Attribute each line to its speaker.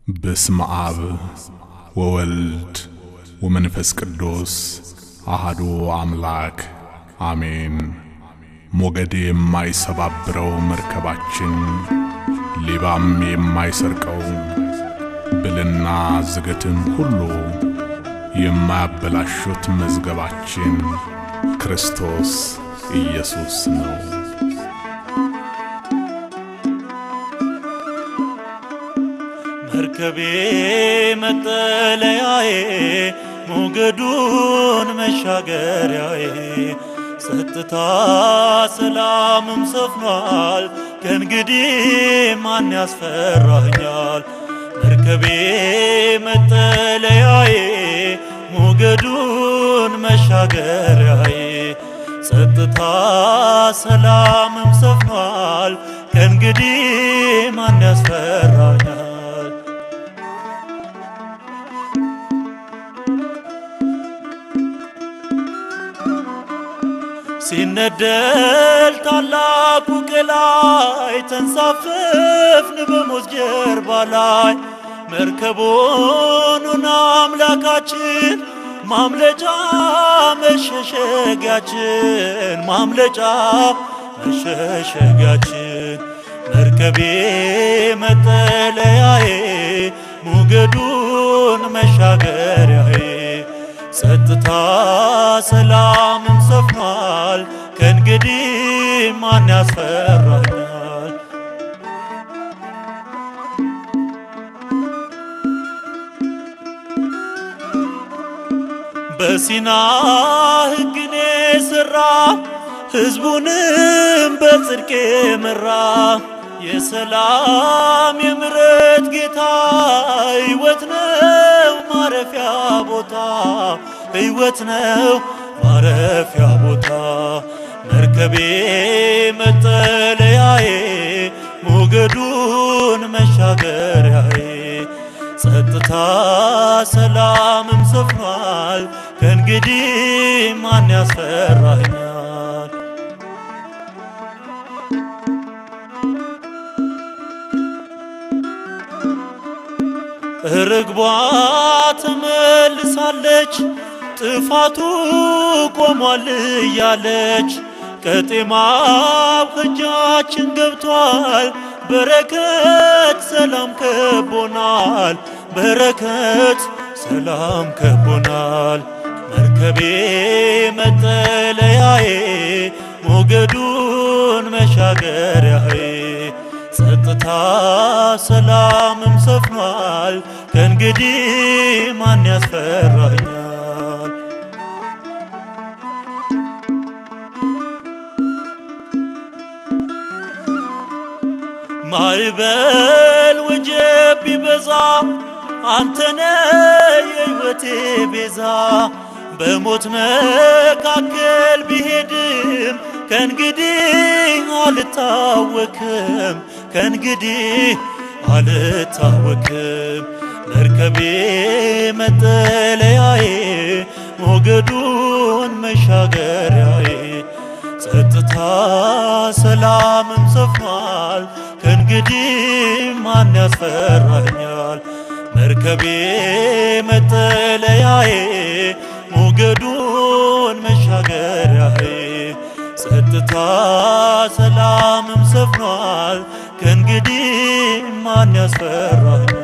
Speaker 1: በስመ አብ ወወልድ ወመንፈስ ቅዱስ አሐዱ አምላክ አሜን። ሞገድ የማይሰባብረው መርከባችን ሌባም የማይሰርቀው ብልና ዝገትም ሁሉ የማያበላሹት መዝገባችን ክርስቶስ ኢየሱስ ነው።
Speaker 2: መርከቤ መጠለያዬ ሞገዱን መሻገሪያዬ ጸጥታ ሰላምም ሰፍኗል ከእንግዲህ ማን ያስፈራኛል? መርከቤ መጠለያዬ ሞገዱን መሻገሪያዬ ጸጥታ ሰላምም ሰፍኗል ከእንግዲህ ማን ያስፈራኛል? ሲነደል ታላቁ ቀላይ ተንሳፈፍን በሞት ጀርባ ላይ መርከቡን አምላካችን ማምለጫ መሸሸጊያችን ማምለጫ መሸሸጊያችን መርከቤ መጠለያዬ ሞገዱን መሻገሪያዬ ጸጥታ ሰላምም ሰፍኗል ከእንግዲህ ማን ያስፈራኛል? በሲና ሕግን የሠራ ሕዝቡንም በጽድቅ የመራ የሰላም የምሕረት ጌታ ሕይወት ነው ማረፊያ ቦታ ሕይወት ነው ማረፊያ ቦታ መርከቤ መጠለያዬ ሞገዱን መሻገሪያዬ ጸጥታ ሰላምም ሰፍኗል ከእንግዲህ ማን ያስፈራኛል? ርግቧ ተመልሳለች ጥፋቱ ቆሟል እያለች ቀጤማው ከእጃችን ገብቷል በረከት ሰላም ከቦናል በረከት ሰላም ከቦናል መርከቤ መጠለያዬ ሞገዱን መሻገሪያዬ ጸጥታ ሰላምም ሰፍኗል ከእንግዲህ ማን ያስፈራኛል? ማዕበል ወጀብ ቢበዛ አንተነ የሕይወቴ ቤዛ በሞት መካከል ቢሄድም ከእንግዲህ አልታወክም ከእንግዲህ አልታወክም መርከቤ መጠለያዬ ሞገዱን መሻገሪያዬ ጸጥታ ሰላምም ሰፍኗል ከእንግዲህ ማን ያስፈራኛል? መርከቤ መጠለያዬ ሞገዱን መሻገሪያዬ ጸጥታ ሰላምም ሰፍኗል ከእንግዲህ ማን ያስፈራኛል?